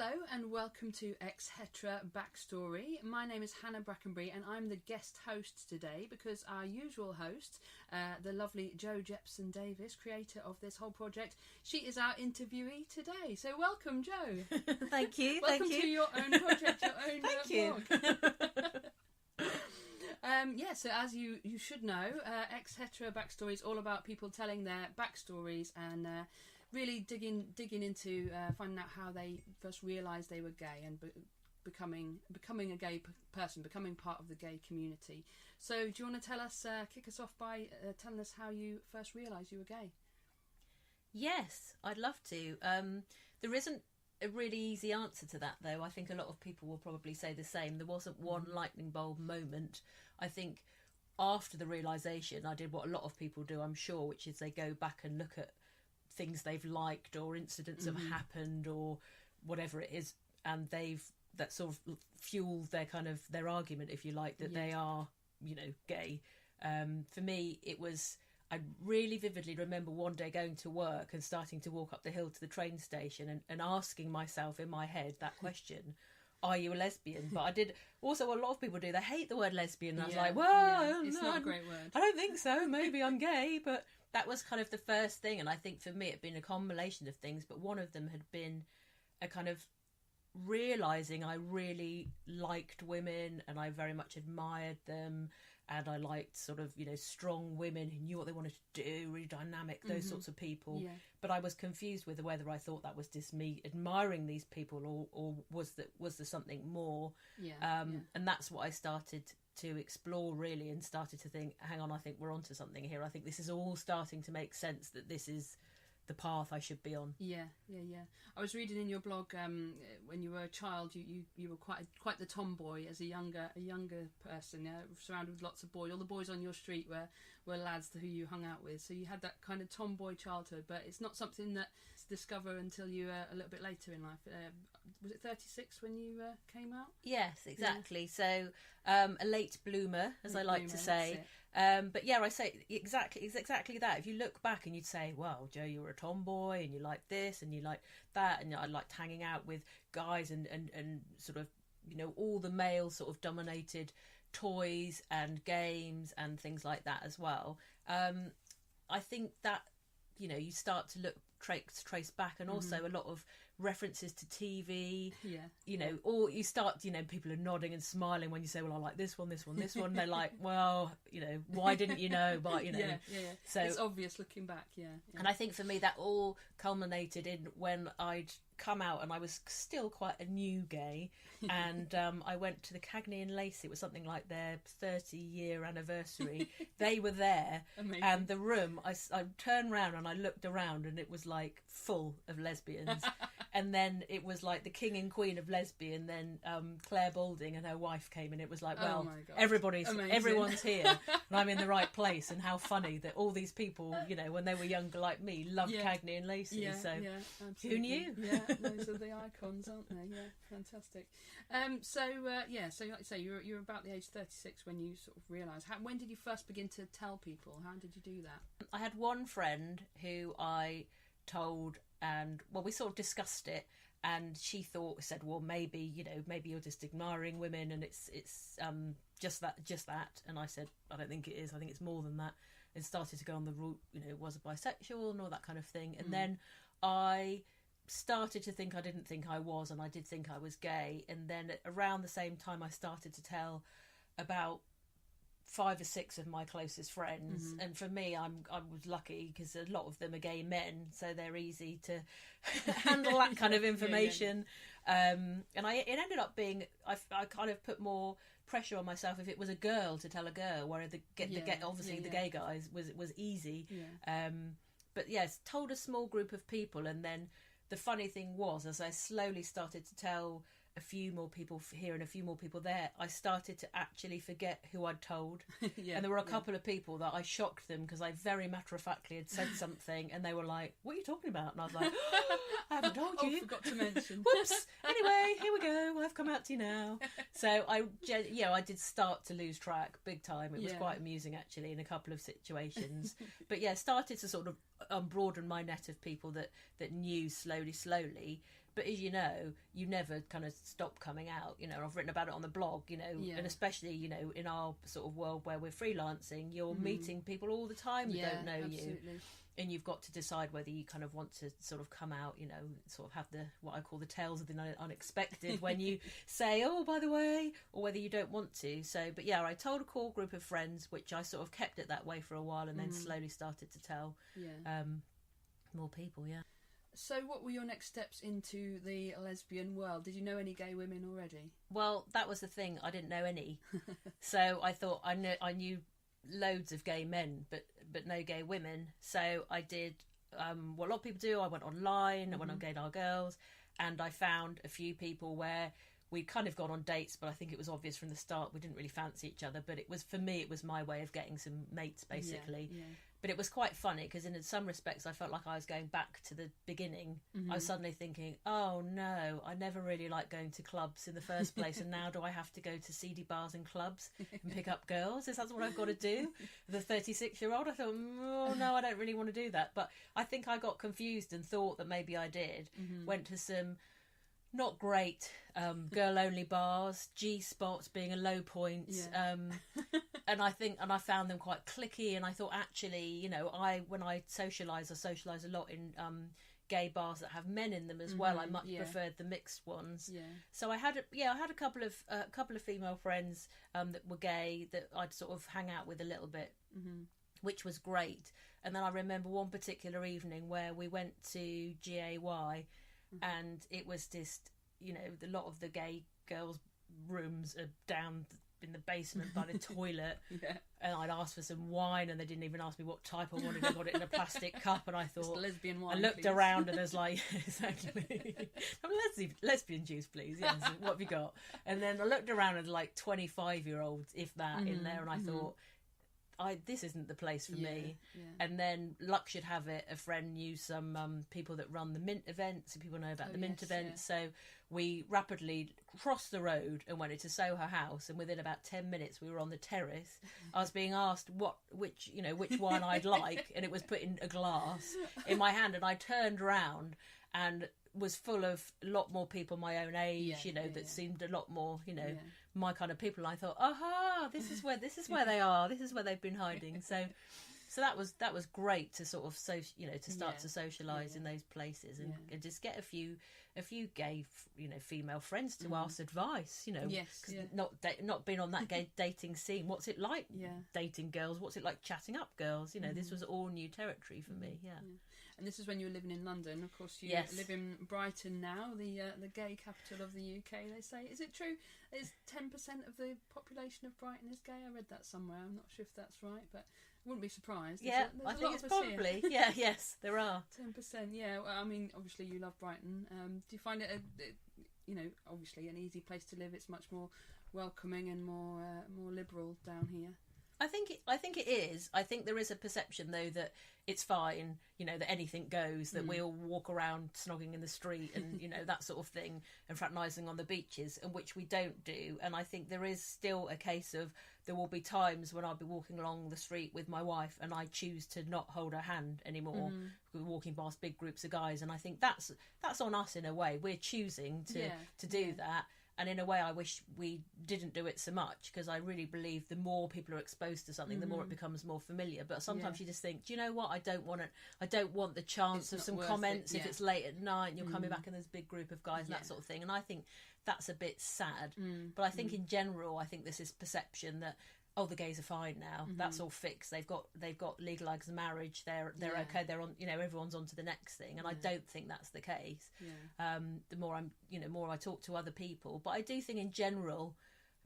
Hello and welcome to Exhetra Backstory. My name is Hannah Brackenbury and I'm the guest host today because our usual host, the lovely Jo Jepson Davies, creator of this whole project, she is our interviewee today. So welcome, Jo. Thank you. Welcome to your own project, your own Thank blog. So as you should know, Exhetra Backstory is all about people telling their backstories and really digging into finding out how they first realised they were gay and becoming a gay person, becoming part of the gay community. So do you want to tell us, kick us off by telling us how you first realised you were gay? Yes, I'd love to. There isn't a really easy answer to that, though. I think a lot of people will probably say the same. There wasn't one lightning bulb moment. I think after the realisation, I did what a lot of people do, I'm sure, which is they go back and look at things they've liked or incidents have happened or whatever it is, and that sort of fueled their argument, if you like, that they are, gay. For me, it was, I really vividly remember one day going to work and starting to walk up the hill to the train station and asking myself in my head that question, are you a lesbian? But I did also, a lot of people do, they hate the word lesbian, and I was like, well, it's not a great word. I don't think so, maybe I'm gay. But that was kind of the first thing, and I think for me it'd been a combination of things, but one of them had been a kind of realising I really liked women and I very much admired them, and I liked sort of, strong women who knew what they wanted to do, really dynamic, those sorts of people. Yeah. But I was confused with whether I thought that was just me admiring these people or was there something more. And that's what I started to explore, really, and started to think, hang on, I think we're onto something here. I think this is all starting to make sense, that this is the path I should be on. Yeah. I was reading in your blog when you were a child, you were quite the tomboy as a younger person, surrounded with lots of boys. All the boys on your street were lads who you hung out with. So you had that kind of tomboy childhood, but it's not something that you discover until you a little bit later in life. Was it 36 when you came out? Yes, exactly. Yeah. So a late bloomer, as I like to say. But yeah, I say exactly that. If you look back and you'd say, well, Jo, you were a tomboy and you liked this and you liked that, and I liked hanging out with guys and sort of, all the male sort of dominated toys and games and things like that as well. I think that, you start to trace back, and also a lot of references to TV, or you start, people are nodding and smiling when you say, well, I like this one, and they're like, well, why didn't you know? But so it's obvious looking back. And I think for me that all culminated in when I'd come out, and I was still quite a new gay, and I went to the Cagney and Lacey. It was something like their 30-year anniversary. They were there. Amazing. And the room, I turned round and I looked around, and it was like full of lesbians. And then it was like the king and queen of lesbian. Then Claire Balding and her wife came, and it was like, well, everyone's here, and I'm in the right place. And how funny that all these people, when they were younger like me, loved Cagney and Lacey. Who knew? Yeah, those are the icons, aren't they? Yeah, fantastic. So like you say, you're about the age 36 when you sort of realised. When did you first begin to tell people? How did you do that? I had one friend who I told, and we sort of discussed it, and she said, well, maybe you're just admiring women, and it's just that. And I said, I don't think it is. I think it's more than that. And started to go on the route, was a bisexual and all that kind of thing. And then I started to think I didn't think I was, and I did think I was gay. And then around the same time, I started to tell about 5 or 6 of my closest friends, and for me, I was lucky because a lot of them are gay men, so they're easy to handle that kind of information. And it ended up being, I kind of put more pressure on myself if it was a girl to tell a girl, where the gay guys was easy. But yes, told a small group of people, and then the funny thing was, as I slowly started to tell a few more people here and a few more people there, I started to actually forget who I'd told. And there were a couple of people that I shocked them because I very matter-of-factly had said something, and they were like, what are you talking about? And I was like, I haven't told you. I forgot to mention. Whoops. Anyway, here we go. I've come out to you now. So I did start to lose track big time. It was quite amusing, actually, in a couple of situations. But started to sort of broaden my net of people that knew slowly. But as you know, you never kind of stop coming out. You know, I've written about it on the blog, you know, and especially, you know, in our sort of world where we're freelancing, you're meeting people all the time who don't know you. And you've got to decide whether you kind of want to sort of come out, you know, sort of have the, what I call the tales of the unexpected when you say, oh, by the way, or whether you don't want to. So, but yeah, I told a core group of friends, which I sort of kept it that way for a while and then slowly started to tell more people, So what were your next steps into the lesbian world? Did you know any gay women already? Well, that was the thing. I didn't know any. So I thought I knew loads of gay men, but no gay women. So I did what a lot of people do. I went online, I went on Gaydar Girls, and I found a few people where we'd kind of gone on dates, but I think it was obvious from the start we didn't really fancy each other. But it was, for me, it was my way of getting some mates, basically. But it was quite funny because in some respects I felt like I was going back to the beginning. I was suddenly thinking, oh no, I never really liked going to clubs in the first place, and now do I have to go to seedy bars and clubs and pick up girls? Is that what I've got to do? The 36-year-old, I thought, oh no, I don't really want to do that. But I think I got confused and thought that maybe I did. Went to some not great girl-only bars, G-spots being a low point, and I found them quite cliquey. And I thought, actually, you know, when I socialise a lot in gay bars that have men in them as well. I much preferred the mixed ones. So I had a couple of female friends that were gay that I'd sort of hang out with a little bit, which was great. And then I remember one particular evening where we went to GAY. And it was just, you know, a lot of the gay girls' rooms are down in the basement by the toilet. And I'd asked for some wine and they didn't even ask me what type I wanted. I got it in a plastic cup, and I thought, just lesbian wine, I looked please. around and there's like, exactly, lesbian juice, please. Yes, what have you got? And then I looked around and like 25-year-olds, if that, in there, and I thought, this isn't the place for me. And then luck should have it, a friend knew some people that run the Mint events, and people know about the Mint events. So we rapidly crossed the road and went into Soho House, and within about 10 minutes we were on the terrace. I was being asked which wine I'd like, and it was put in a glass in my hand, and I turned around and was full of a lot more people my own age, that seemed a lot more, my kind of people. And I thought, aha, this is where they are. This is where they've been hiding. So that was great to sort of to start to socialise in those places and just get a few gay female friends to ask advice. Not being on that gay dating scene. What's it like dating girls? What's it like chatting up girls? This was all new territory for me. And this is when you were living in London. Of course, you live in Brighton now, the gay capital of the UK, they say. Is it true? Is 10% of the population of Brighton is gay? I read that somewhere. I'm not sure if that's right, but I wouldn't be surprised. There's I think it's probably. Yes, there are. 10%, yeah. Well, I mean, obviously you love Brighton. Do you find it, obviously an easy place to live? It's much more welcoming and more liberal down here. I think it is. I think there is a perception, though, that it's fine, that anything goes, that we all walk around snogging in the street and, that sort of thing, and fraternising on the beaches, and which we don't do. And I think there is still a case of there will be times when I'll be walking along the street with my wife and I choose to not hold her hand anymore. We're walking past big groups of guys, and I think that's on us in a way. We're choosing to do that. And in a way, I wish we didn't do it so much, because I really believe the more people are exposed to something, the more it becomes more familiar. But sometimes you just think, do you know what? I don't want the chance of some comments if it's late at night and you're coming back in this big group of guys and that sort of thing. And I think that's a bit sad. But I think in general, I think there's this perception that, oh, the gays are fine now. That's all fixed. They've got legalised marriage. They're okay. They're on. everyone's on to the next thing. And I don't think that's the case. The more more I talk to other people, but I do think in general,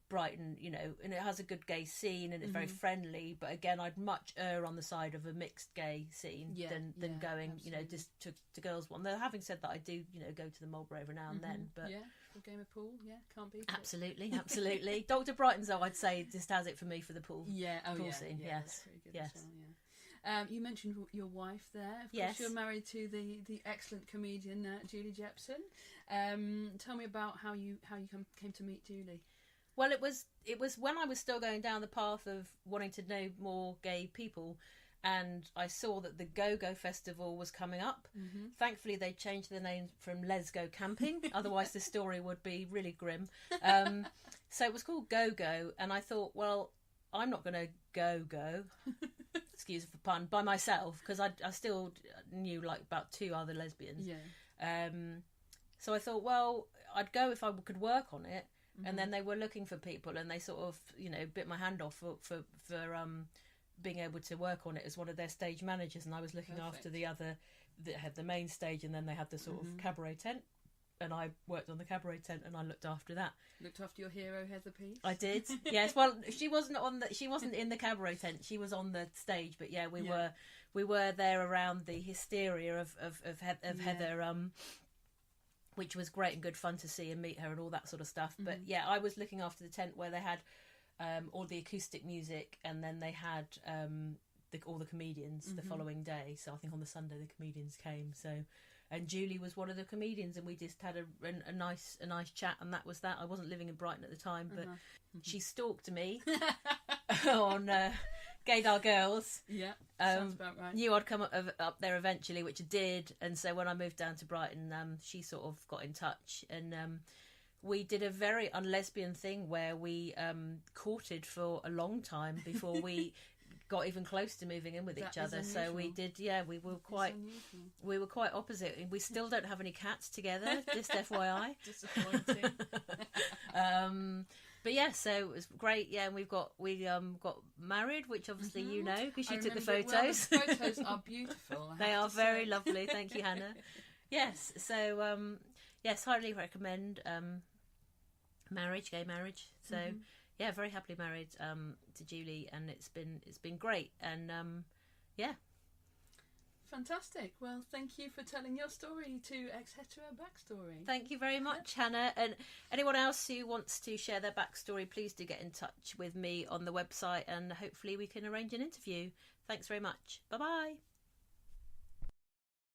Brighton, and it has a good gay scene and it's very friendly. But again, I'd much err on the side of a mixed gay scene than going, just to girls one. Though having said that, I do, go to the Mulberry every now and then. But a game of pool, can't beat it. Absolutely. Dr. Brighton's, though, I'd say just has it for me for the pool. Pool scene. Yes. Yes. Well, you mentioned your wife there. Of course, you're married to the excellent comedian Jo Jepson. Tell me about how you came to meet Julie. Well, it was when I was still going down the path of wanting to know more gay people, and I saw that the Go-Go Festival was coming up. Thankfully, they changed the name from Let's Go Camping, otherwise the story would be really grim. So it was called Go-Go, and I thought, well, I'm not going to go, excuse the pun, by myself, because I still knew like about 2 other lesbians. Yeah. So I thought, well, I'd go if I could work on it. And then they were looking for people, and they sort of, bit my hand off for being able to work on it as one of their stage managers. And I was looking after the other, that had the main stage, and then they had the sort of cabaret tent, and I worked on the cabaret tent, and I looked after that. Looked after your hero, Heather Peace? I did. Yes. Well, she wasn't in the cabaret tent. She was on the stage, but yeah, we were there around the hysteria of Heather. Which was great and good fun to see and meet her and all that sort of stuff. But yeah, I was looking after the tent where they had all the acoustic music, and then they had all the comedians the following day. So I think on the Sunday the comedians came. So, and Julie was one of the comedians, and we just had a nice chat, and that was that. I wasn't living in Brighton at the time, but she stalked me on Gaydar Girls. Yeah, sounds about right. Knew I'd come up there eventually, which I did, and so when I moved down to Brighton, she sort of got in touch, and we did a very unlesbian thing where we courted for a long time before we got even close to moving in with each other. So we did, we were quite opposite. We still don't have any cats together, just FYI. Disappointing. But yeah, so it was great. Yeah, and we got married, which obviously you know because you took the photos. Well, the photos are beautiful. They are very lovely. Thank you, Hannah. Yes, so yes, highly recommend gay marriage. So yeah, very happily married to Julie, and it's been great. And yeah. Fantastic. Well, thank you for telling your story to Exhetra Backstory. Thank you very much, Hannah. And anyone else who wants to share their backstory, please do get in touch with me on the website, and hopefully we can arrange an interview. Thanks very much. Bye-bye.